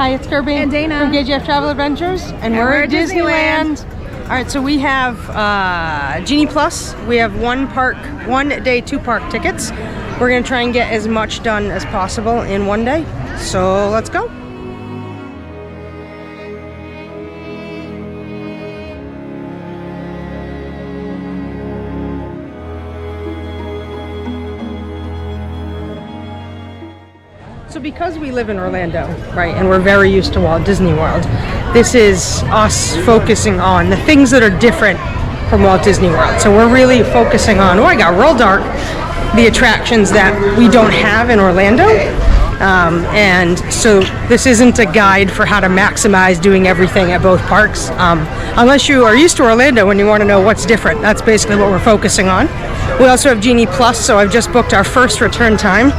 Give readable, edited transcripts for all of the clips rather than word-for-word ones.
Hi, it's Kirby and Dana from KJF-TravelAdventures, and we're at Disneyland. All right, so we have Genie Plus. We have one day, 2 park tickets. We're gonna try and get as much done as possible in one day. So let's go. So because we live in Orlando, right, and we're very used to Walt Disney World, this is us focusing on the things that are different from Walt Disney World. So we're really focusing on, oh, I got real dark, the attractions that we don't have in Orlando. And so this isn't a guide for how to maximize doing everything at both parks. Unless you are used to Orlando and you want to know what's different, that's basically what we're focusing on. We also have Genie Plus, so I've just booked our first return time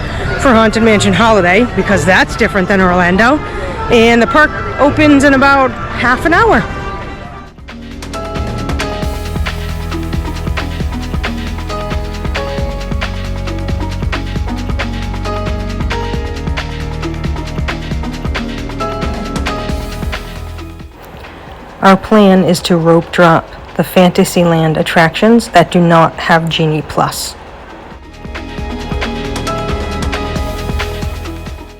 for Haunted Mansion Holiday because that's different than Orlando. And the park opens in about half an hour. Our plan is to rope drop the Fantasyland attractions that do not have Genie Plus.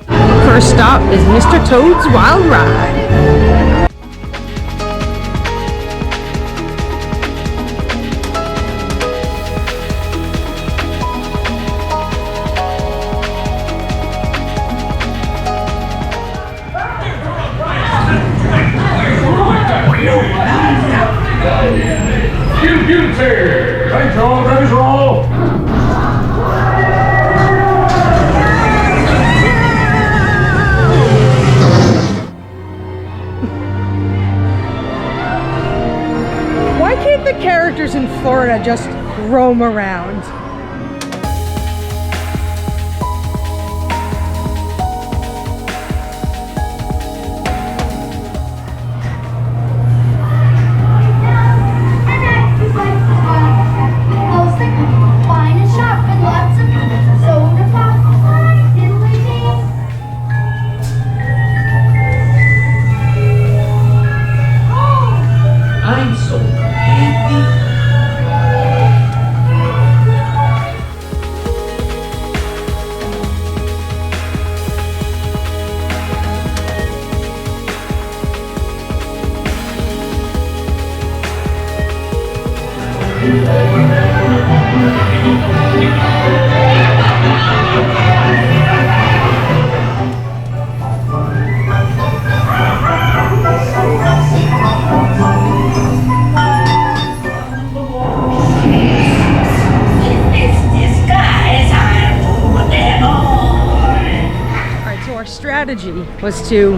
First stop is Mr. Toad's Wild Ride. Why can't the characters in Florida just roam around? Strategy was to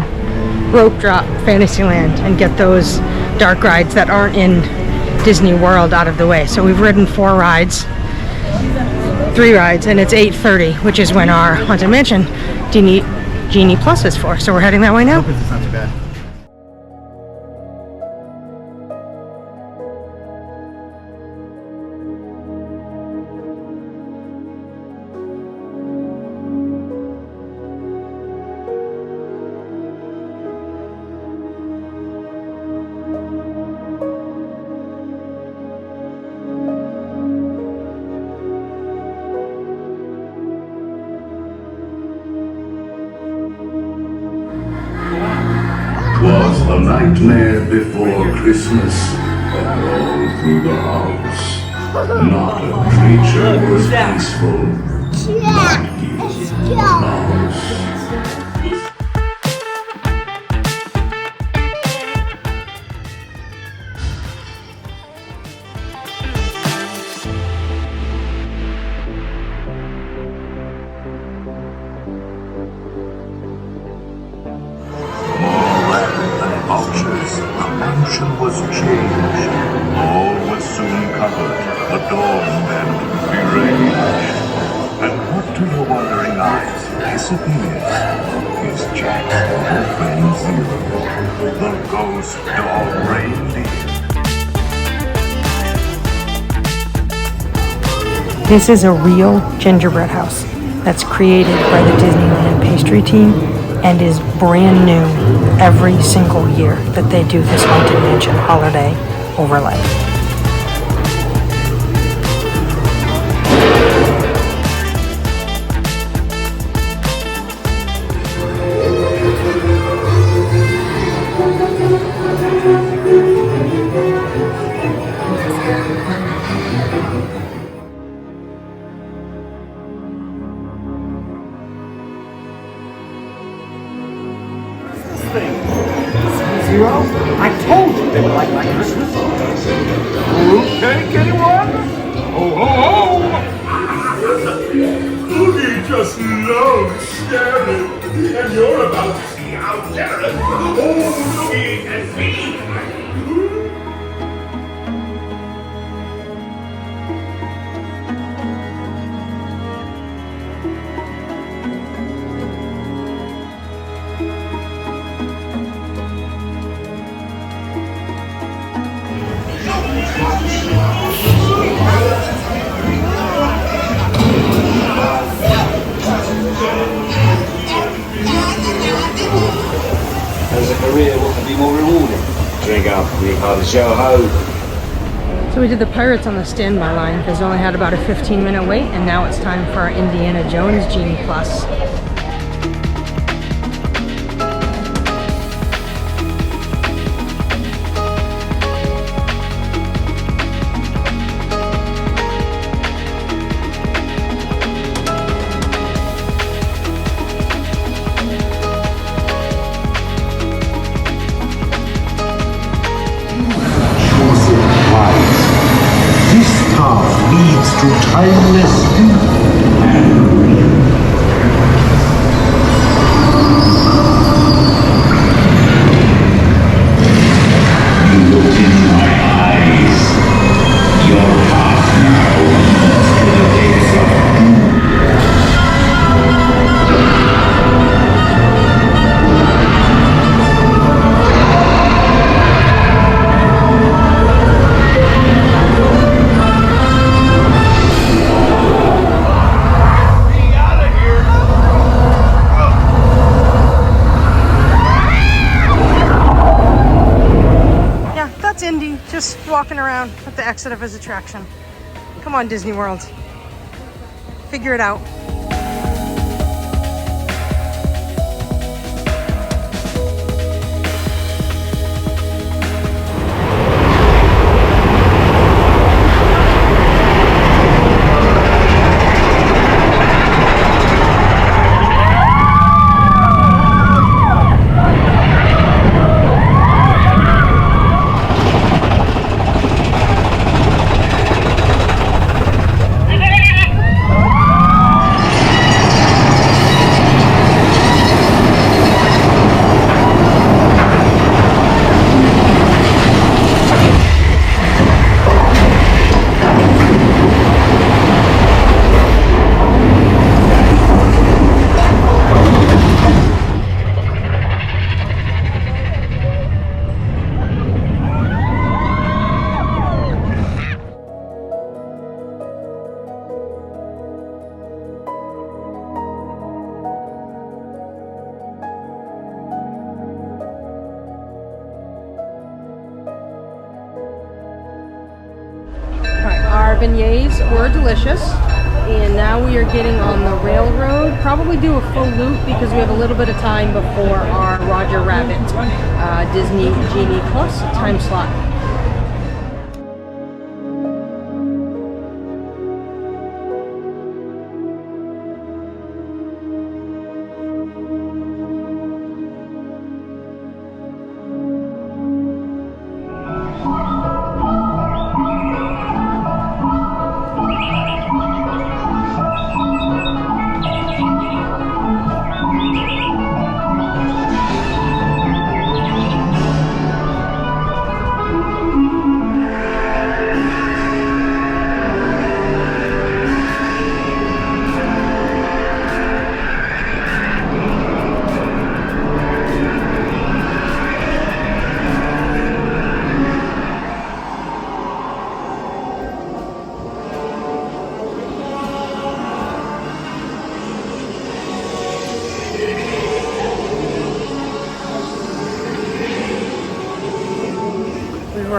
rope drop Fantasyland and get those dark rides that aren't in Disney World out of the way. So we've ridden 3 rides, and it's 8:30, which is when our Haunted Mansion Genie Plus is for. So we're heading that way now. It's not too bad. Was the nightmare before Christmas, all through the house. Not a creature was peaceful. The mansion was changed. All was soon covered, adorned and deranged. And what to your wondering eyes disappears is Jack and her friend Zero, the ghost dog reindeer. This is a real gingerbread house that's created by the Disneyland pastry team and is brand new every single year that they do this Haunted Mansion holiday overlay. I told you they would like my Christmas. Fruitcake, anyone? Ho, ho, ho! Oogie just loves staring, and you're about to see how generous old Oogie can be. As a career, what could be more rewarding? Drink up, be part of the show ho. So we did the Pirates on the standby line because we only had about a 15-minute wait, and now it's time for our Indiana Jones Genie Plus. Leads to timeless You look in my eyes. Your path now leads to the gates of doom. Indy just walking around at the exit of his attraction. Come on, Disney World. Figure it out. Our beignets were delicious, and now we are getting on the railroad. Probably do a full loop because we have a little bit of time before our Roger Rabbit Disney Genie Plus time slot.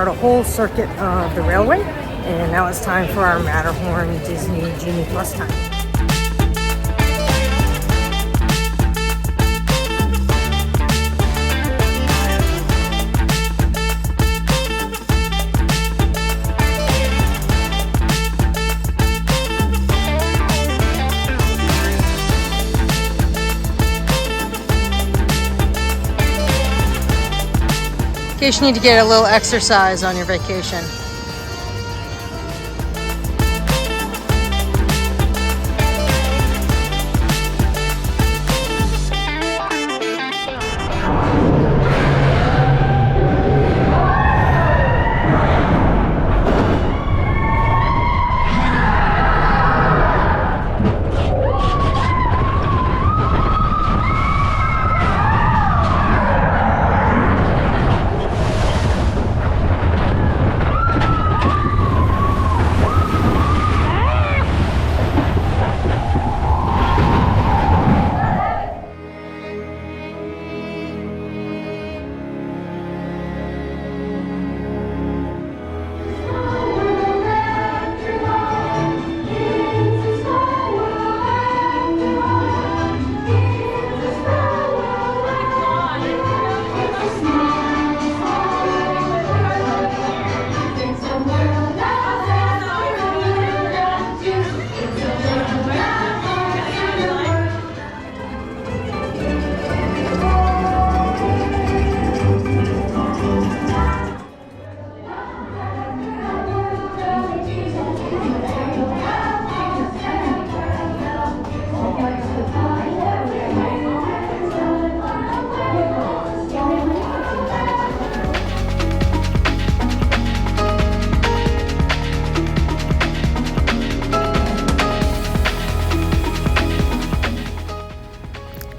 out a whole circuit of the railway, and now it's time for our Matterhorn Disney Genie Plus time. In case you need to get a little exercise on your vacation.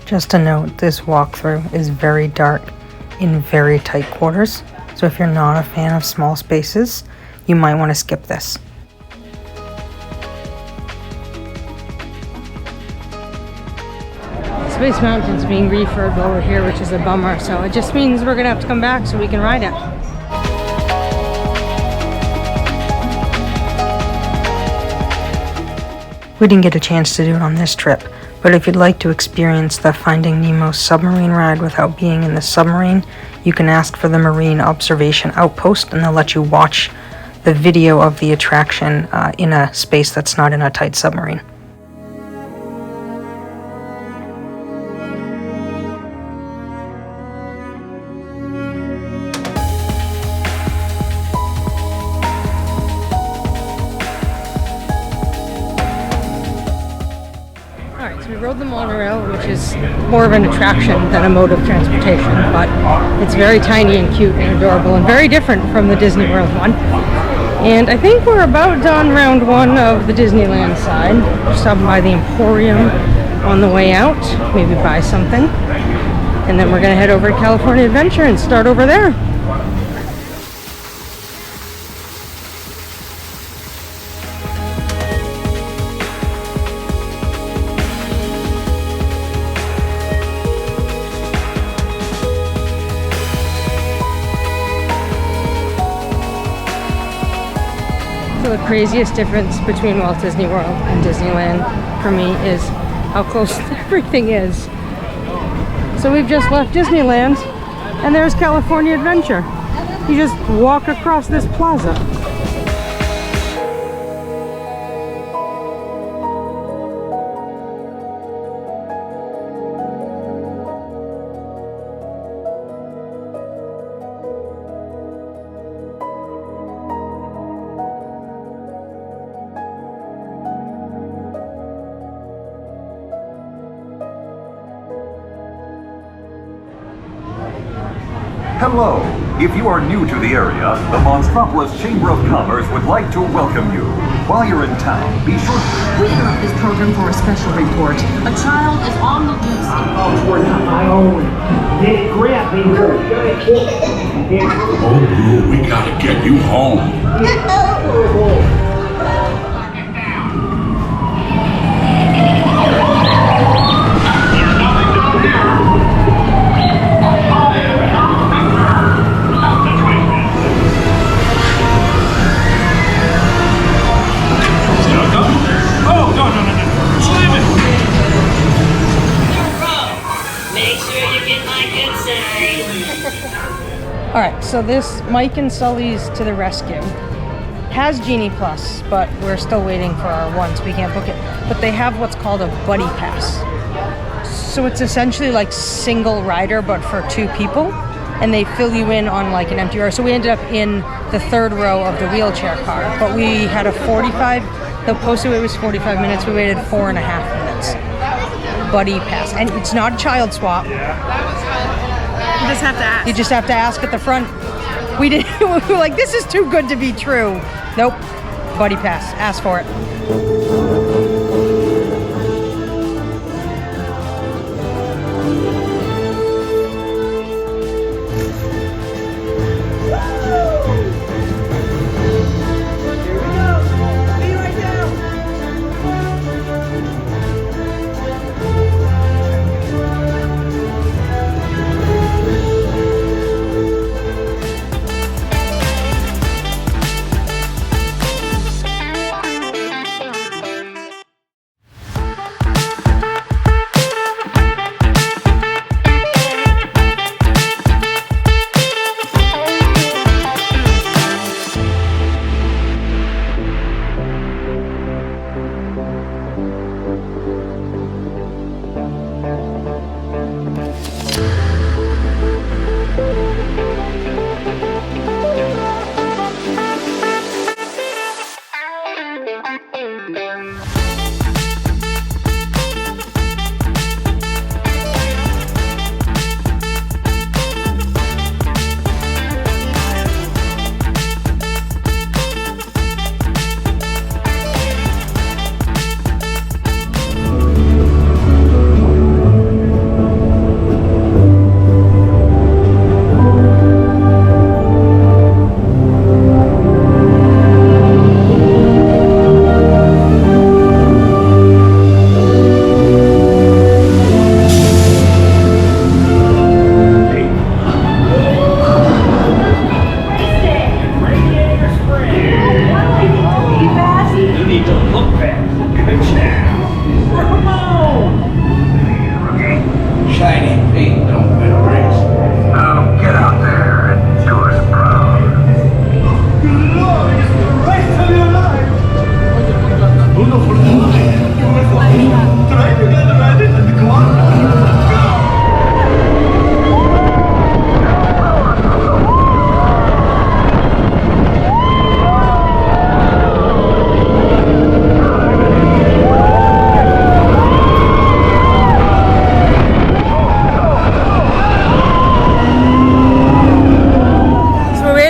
Just a note, this walkthrough is very dark in very tight quarters, so if you're not a fan of small spaces, you might want to skip this. Space Mountain's being refurbed over here, which is a bummer, so it just means we're gonna have to come back so we can ride it. We didn't get a chance to do it on this trip, but if you'd like to experience the Finding Nemo submarine ride without being in the submarine, you can ask for the Marine Observation Outpost and they'll let you watch the video of the attraction in a space that's not in a tight submarine. We rode the monorail, which is more of an attraction than a mode of transportation, but it's very tiny and cute and adorable and very different from the Disney World one. And I think we're about done round one of the Disneyland side. We're stopping by the Emporium on the way out, maybe buy something. And then we're going to head over to California Adventure and start over there. The craziest difference between Walt Disney World and Disneyland for me is how close everything is. So we've just left Disneyland and there's California Adventure. You just walk across this plaza. Hello! If you are new to the area, the Monstropolis Chamber of Commerce would like to welcome you. While you're in town, be sure to... We interrupt this program for a special report. A child is on the loose. Oh, not my own. They grabbed me. Oh, Blue, we gotta get you home. All right, so this Mike and Sully's to the Rescue has Genie Plus, but we're still waiting for our one, so we can't book it. But they have what's called a buddy pass. So it's essentially like single rider, but for 2 people, and they fill you in on like an empty row. So we ended up in the 3rd row of the wheelchair car, but we had a 45. The posted wait was 45 minutes. We waited 4.5 minutes. Buddy pass, and it's not a child swap. You just have to ask. You just have to ask at the front. We did. We were like, this is too good to be true. Nope. Buddy pass. Ask for it.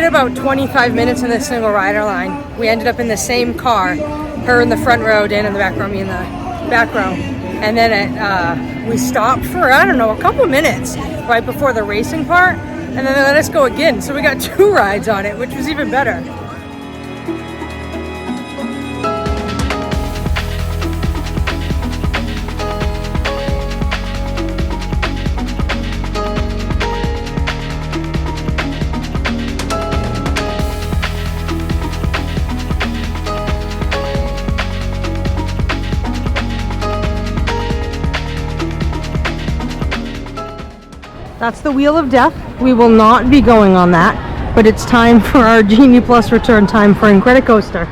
About 25 minutes in the single rider line. We ended up in the same car, her in the front row, Dan in the back row, me in the back row. And then we stopped for, I don't know, a couple minutes right before the racing part, and then they let us go again. So we got 2 rides on it, which was even better. That's the Wheel of Death. We will not be going on that, but it's time for our Genie Plus return time for Incredicoaster.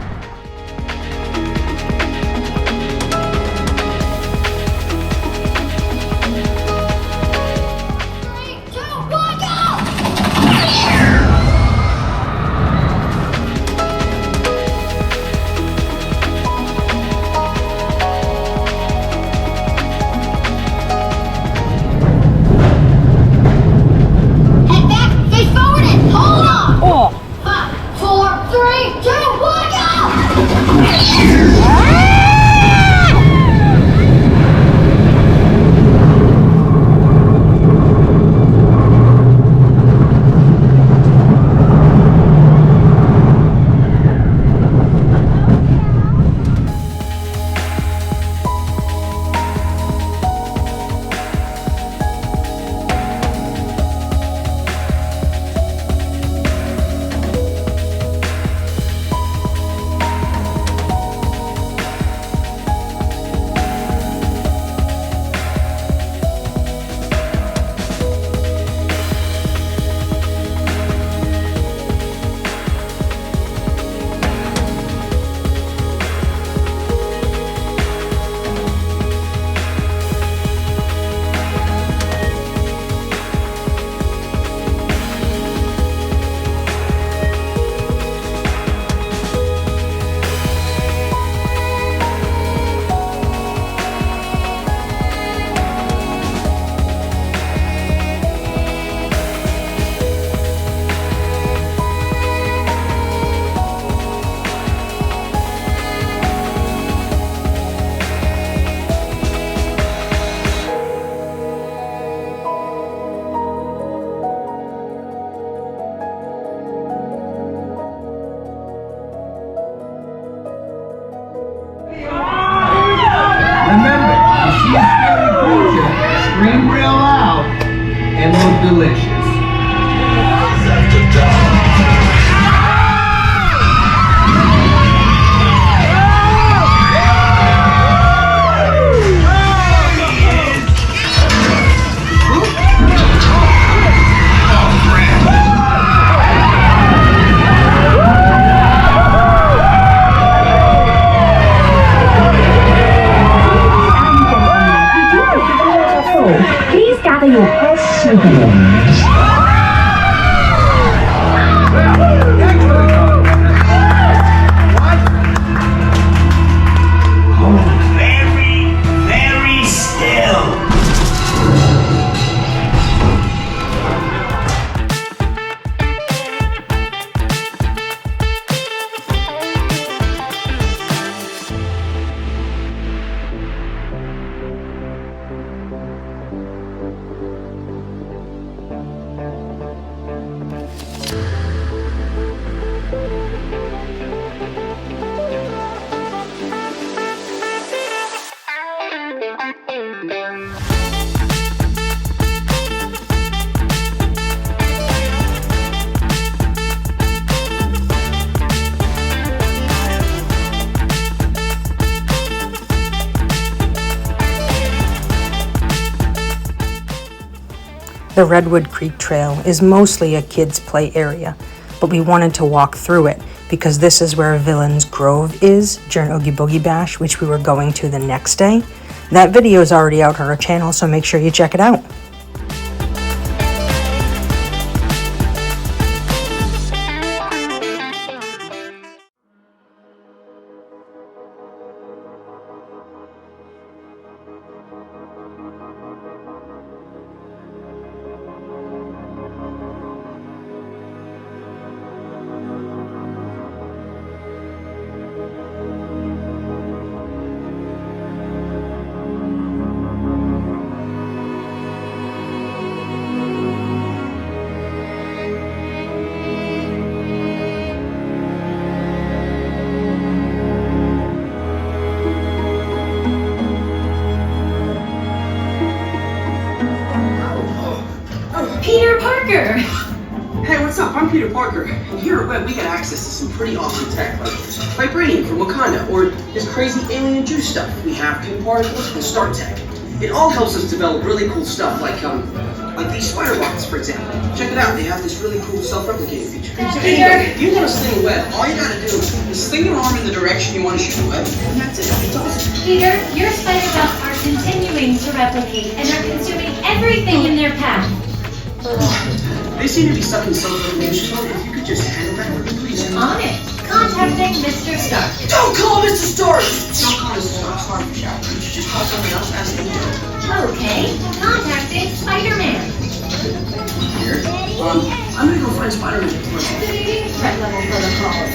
Hold on. 5, 4, 3, 2, 1, go! Scream real loud and look delicious. Please gather your questions. Very still. The Redwood Creek Trail is mostly a kids' play area, but we wanted to walk through it because this is where Villains Grove is during Oogie Boogie Bash, which we were going to the next day. That video is already out on our channel, so make sure you check it out. Peter Parker! Hey, what's up? I'm Peter Parker, and here at Web we got access to some pretty awesome tech, like vibranium from Wakanda, or this crazy alien juice stuff. We have pin particles and star tech. It all helps us develop really cool stuff, like these spider rockets, for example. Check it out, they have this really cool self-replicating feature. So anyway, if you want to sling a web, all you gotta do is sling your arm in the direction you want to shoot the web, and that's it. It's awesome. Peter, your spider webs are continuing to replicate and are consuming everything in their path. They seem to be stuck in some sort of niche, so if you could just handle that, please. On it. Contacting Mr. Stark. Don't call him Mr. Stark! Don't call him Mr. Stark. Sorry for shouting. You should just call someone else asking you. Okay. Contacting Spider-Man. Here. I'm gonna go find Spider-Man. Threat level protocols.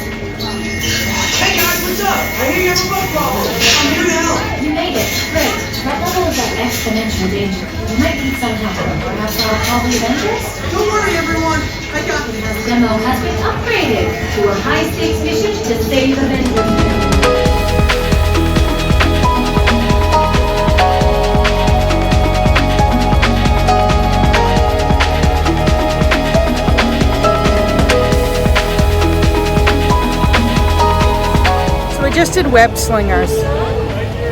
Hey guys, what's up? I hear you have a bug problem. I'm here to help. You made it. Great. Threat level is at exponential danger. You might need some help. Perhaps I'll call the Avengers? Don't worry, everyone. I got it. This demo has been upgraded to a high-stakes mission to save Avengers. So we just did web slingers.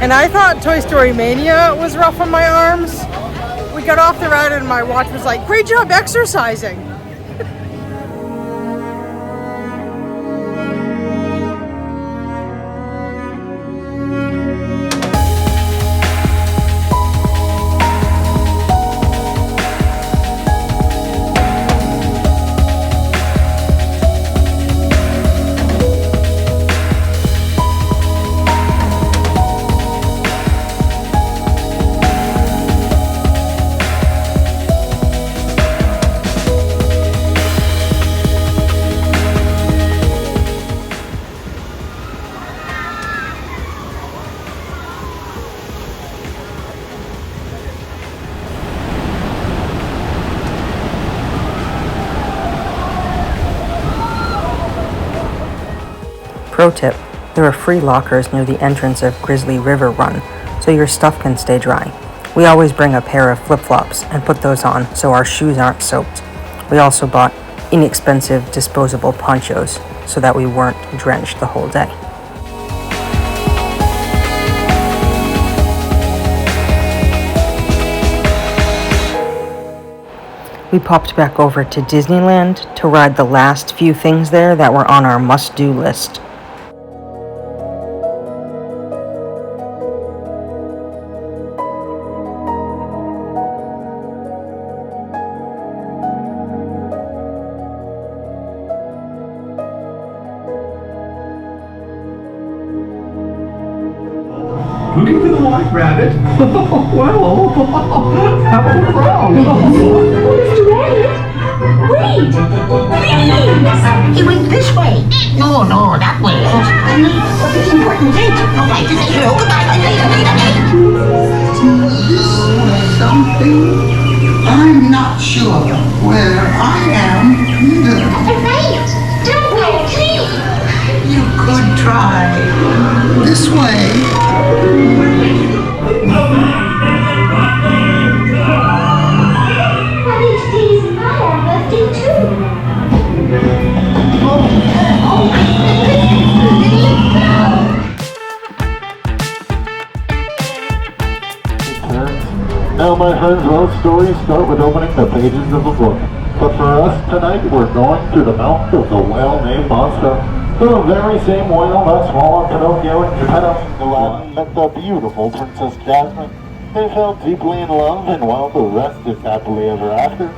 And I thought Toy Story Mania was rough on my arms. We got off the ride and my watch was like, great job exercising. Pro tip, there are free lockers near the entrance of Grizzly River Run, so your stuff can stay dry. We always bring a pair of flip-flops and put those on so our shoes aren't soaked. We also bought inexpensive disposable ponchos so that we weren't drenched the whole day. We popped back over to Disneyland to ride the last few things there that were on our must-do list. Looking for the white rabbit? Well, how about brown? Mr. Rabbit, wait! Please! He went this way. No, that way. It's an important date. I'd like to say hello. Goodbye. Something? I'm not sure where I am either. Wait! Don't go, please! You could try. This way. Now, my friends, most stories start with opening the pages of a book. But for us tonight, we're going through the mouth of the whale named Monster. The very same whale that swallowed Pinocchio and Geppetto. Aladdin met the beautiful Princess Jasmine. They fell deeply in love, and while the rest is happily ever after,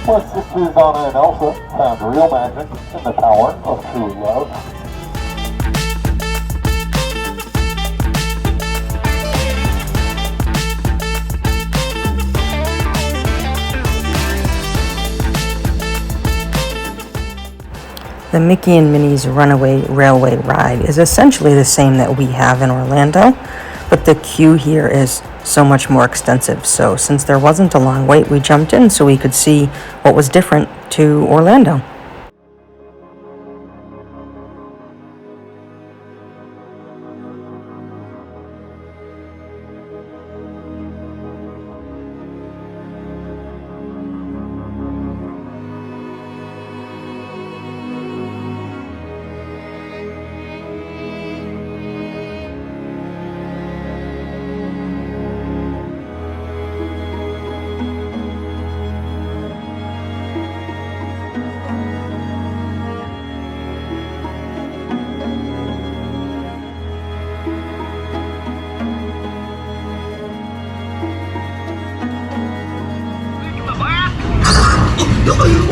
my sisters Donna and Elsa found real magic in the Tower of True Love. The Mickey and Minnie's Runaway Railway ride is essentially the same that we have in Orlando, but the queue here is so much more extensive. So since there wasn't a long wait, we jumped in so we could see what was different to Orlando.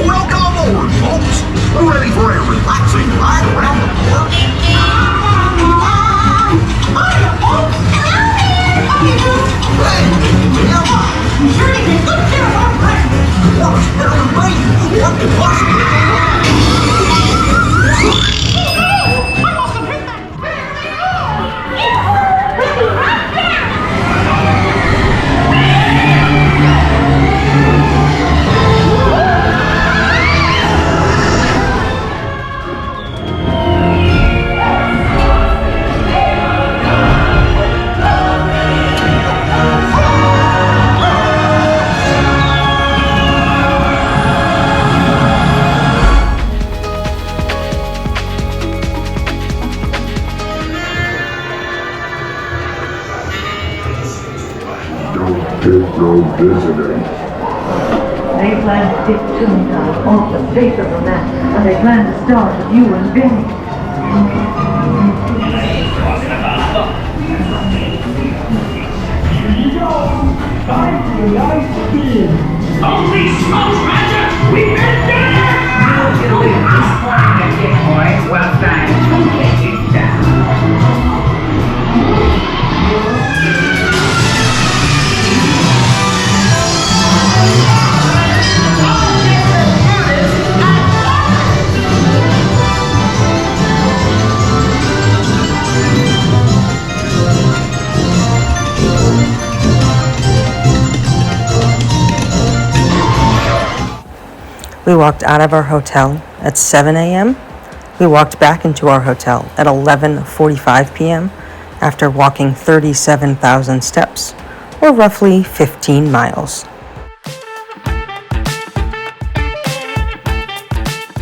Welcome aboard, folks. We're ready for a relaxing ride around the park. What could possibly go wrong? I must have hit that. Visiting. They plan to stick Toontown off the face of the map, and they plan to start with you and Benny. Holy smokes, Roger! We've been there! I'll get away from this flying again, boys, while trying to get you down. We walked out of our hotel at 7 a.m. We walked back into our hotel at 11:45 p.m. after walking 37,000 steps, or roughly 15 miles.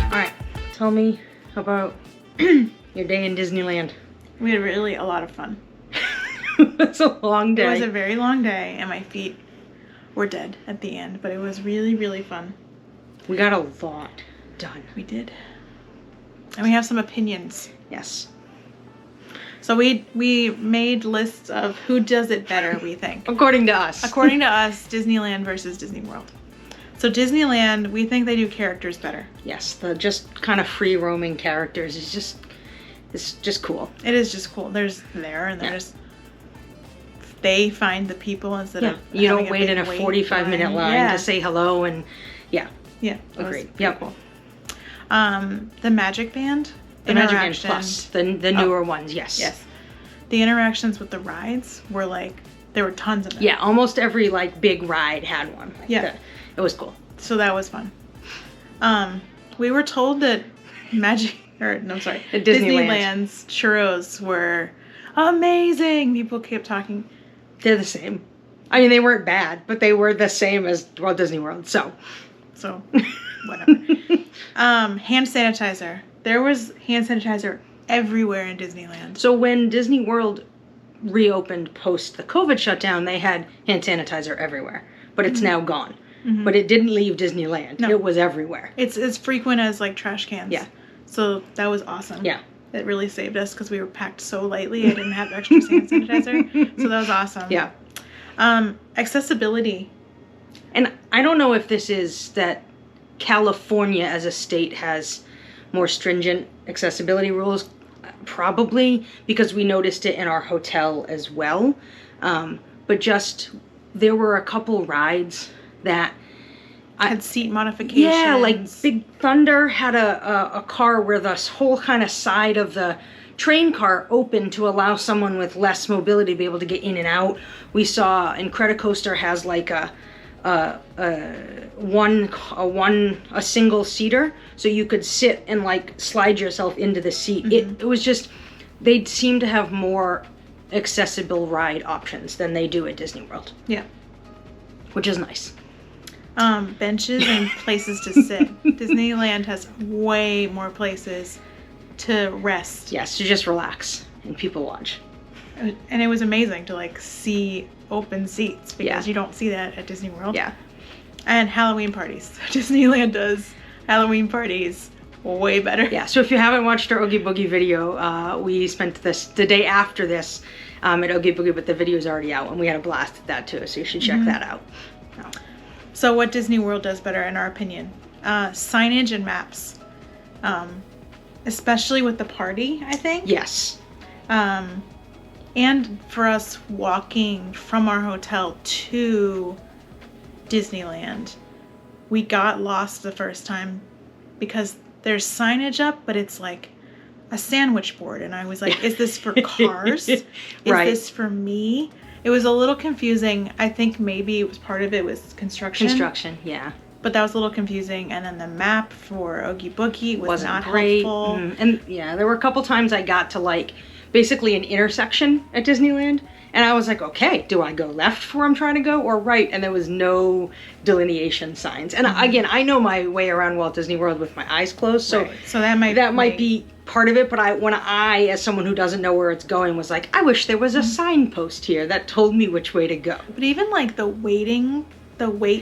Alright, tell me about your day in Disneyland. We had really a lot of fun. It's a long day. It was a very long day, and my feet were dead at the end, but it was really, really fun. We got a lot done. We did. And we have some opinions. Yes. So we made lists of who does it better, we think. According to us. According to us, Disneyland versus Disney World. So Disneyland, we think they do characters better. Yes, the just kind of free roaming characters is just cool. It is just cool. There's they find the people instead of you don't wait in a 45-minute line to say hello and yeah, agreed. Yep. Cool. The Magic Band. The Magic Band Plus, the newer ones, yes. Yes. The interactions with the rides were like, there were tons of them. Yeah, almost every like big ride had one. Yeah. It was cool. So that was fun. We were told that Disneyland's churros were amazing. People kept talking. They're the same. I mean, they weren't bad, but they were the same as Walt Disney World, so whatever. Hand sanitizer. There was hand sanitizer everywhere in Disneyland. So when Disney World reopened post the COVID shutdown, they had hand sanitizer everywhere, but it's now gone. Mm-hmm. But it didn't leave Disneyland. No. It was everywhere. It's as frequent as like trash cans. Yeah. So that was awesome. Yeah. It really saved us because we were packed so lightly. I didn't have extra hand sanitizer. So that was awesome. Yeah. Accessibility. And I don't know if this is that California as a state has more stringent accessibility rules. Probably because we noticed it in our hotel as well. But just there were a couple rides that had seat modifications. Yeah, like Big Thunder had a car where the whole kind of side of the train car open to allow someone with less mobility to be able to get in and out. We saw Incredicoaster has like a single seater, so you could sit and like slide yourself into the seat. Mm-hmm. It was just, they seem to have more accessible ride options than they do at Disney World. Yeah. Which is nice. Benches and places to sit. Disneyland has way more places to rest. Yes, to just relax and people watch. And it was amazing to like see open seats because you don't see that at Disney World. Yeah. And Halloween parties. Disneyland does Halloween parties way better. Yeah, so if you haven't watched our Oogie Boogie video, we spent the day after this at Oogie Boogie, but the video is already out and we had a blast at that too, so you should check that out. So what Disney World does better in our opinion? Signage and maps. Especially with the party, I think. Yes. And for us walking from our hotel to Disneyland, we got lost the first time because there's signage up, but it's like a sandwich board. And I was like, is this for cars? Is this for me? It was a little confusing. I think maybe it was part of it was construction. Construction, yeah. But that was a little confusing. And then the map for Oogie Boogie was not great. helpful. And yeah, there were a couple times I got to like basically an intersection at Disneyland. And I was like, okay, do I go left where I'm trying to go or right? And there was no delineation signs. And again, I know my way around Walt Disney World with my eyes closed. So, so that might be part of it. But when I, as someone who doesn't know where it's going, was like, I wish there was a signpost here that told me which way to go. But even like the wait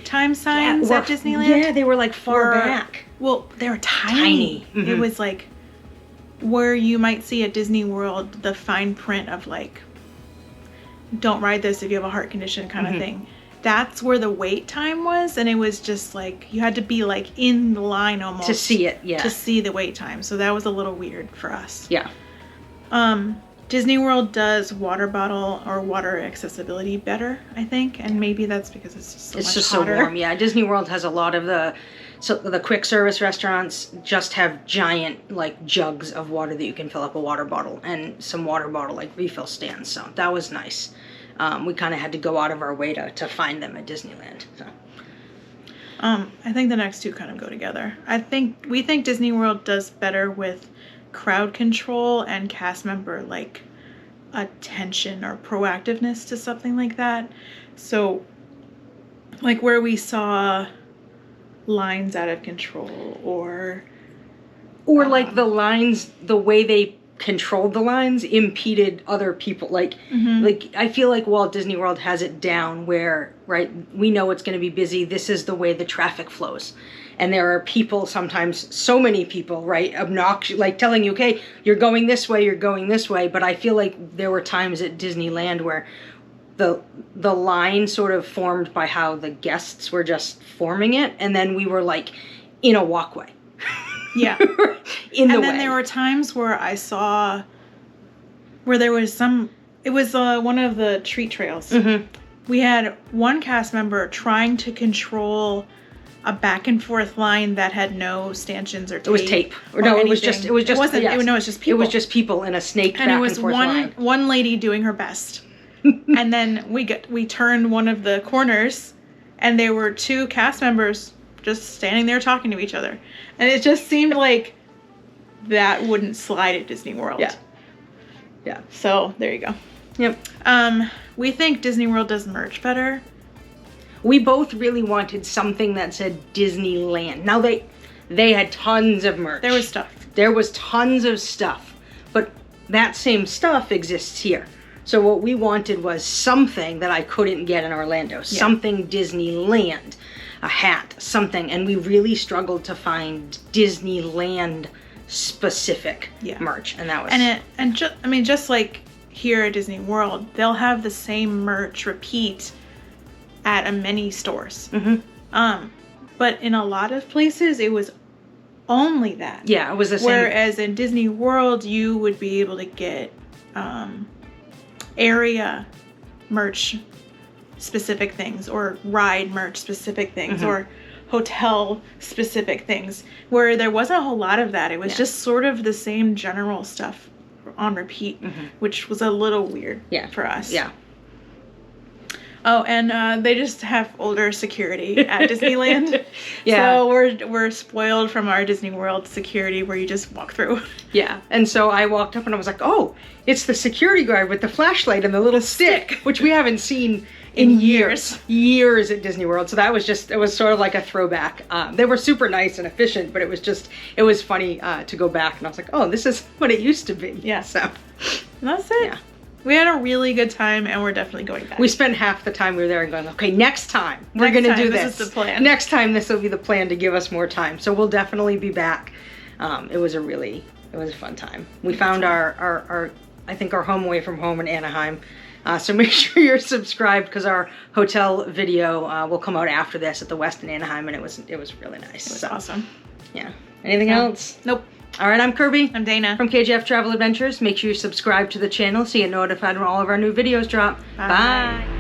time signs at Disneyland. Yeah, they were like far back. Well, they were tiny. Mm-hmm. It was like where you might see at Disney World the fine print of like, don't ride this if you have a heart condition kind of thing. That's where the wait time was, and it was just like you had to be like in the line almost to see it, to see the wait time. So that was a little weird for us. Yeah. Disney World does water bottle or water accessibility better, I think, and maybe that's because it's just so much hotter. So warm. Yeah, Disney World has a lot of the quick service restaurants just have giant like jugs of water that you can fill up a water bottle and some water bottle like refill stands. So that was nice. We kind of had to go out of our way to find them at Disneyland. So. I think the next two kind of go together. We think Disney World does better with crowd control and cast member like attention or proactiveness to something like that. So like where we saw lines out of control or like the lines, the way they controlled the lines impeded other people. Like I feel like Walt Disney World has it down where, right, we know it's going to be busy. This is the way the traffic flows. And there are people, sometimes so many people, right, obnoxious, like telling you, okay, you're going this way, you're going this way. But I feel like there were times at Disneyland where the line sort of formed by how the guests were just forming it. And then we were like in a walkway. Yeah. And then there were times where I saw where there was it was one of the treat trails. We had one cast member trying to control a back and forth line that had no stanchions or tape. It was tape. Or no, it was just people. It was just people in a snake and back it was and forth line. one lady doing her best. And then we turned one of the corners and there were two cast members just standing there talking to each other. And it just seemed like that wouldn't slide at Disney World. Yeah. So there you go. Yep. We think Disney World does merch better. We both really wanted something that said Disneyland. Now they had tons of merch. There was stuff. There was tons of stuff. But that same stuff exists here. So what we wanted was something that I couldn't get in Orlando. Something Disneyland. A hat, something. And we really struggled to find Disneyland specific merch. And that was just like here at Disney World, they'll have the same merch repeat at many stores. But in a lot of places it was only that. Yeah, it was the same. Whereas in Disney World you would be able to get area merch specific things or ride merch specific things or hotel specific things, where there wasn't a whole lot of that. It was just sort of the same general stuff on repeat, which was a little weird for us. Yeah. Oh, and they just have older security at Disneyland. So we're spoiled from our Disney World security where you just walk through. Yeah. And so I walked up and I was like, oh, it's the security guard with the flashlight and the little stick, which we haven't seen in years at Disney World. So that was it was sort of like a throwback. They were super nice and efficient, but it was funny to go back and I was like, oh, this is what it used to be. Yeah. So that's it. Yeah. We had a really good time and we're definitely going back. We spent half the time we were there and going, okay, next time we're going to do this. This is the plan. Next time this will be the plan to give us more time. So we'll definitely be back. It was a fun time. We found our I think our home away from home in Anaheim. So make sure you're subscribed because our hotel video will come out after this at the Westin Anaheim, and it was really nice. It was awesome. Yeah. Anything else? Nope. All right, I'm Kirby. I'm Dana. From KJF-TravelAdventures. Make sure you subscribe to the channel so you get notified when all of our new videos drop. Bye.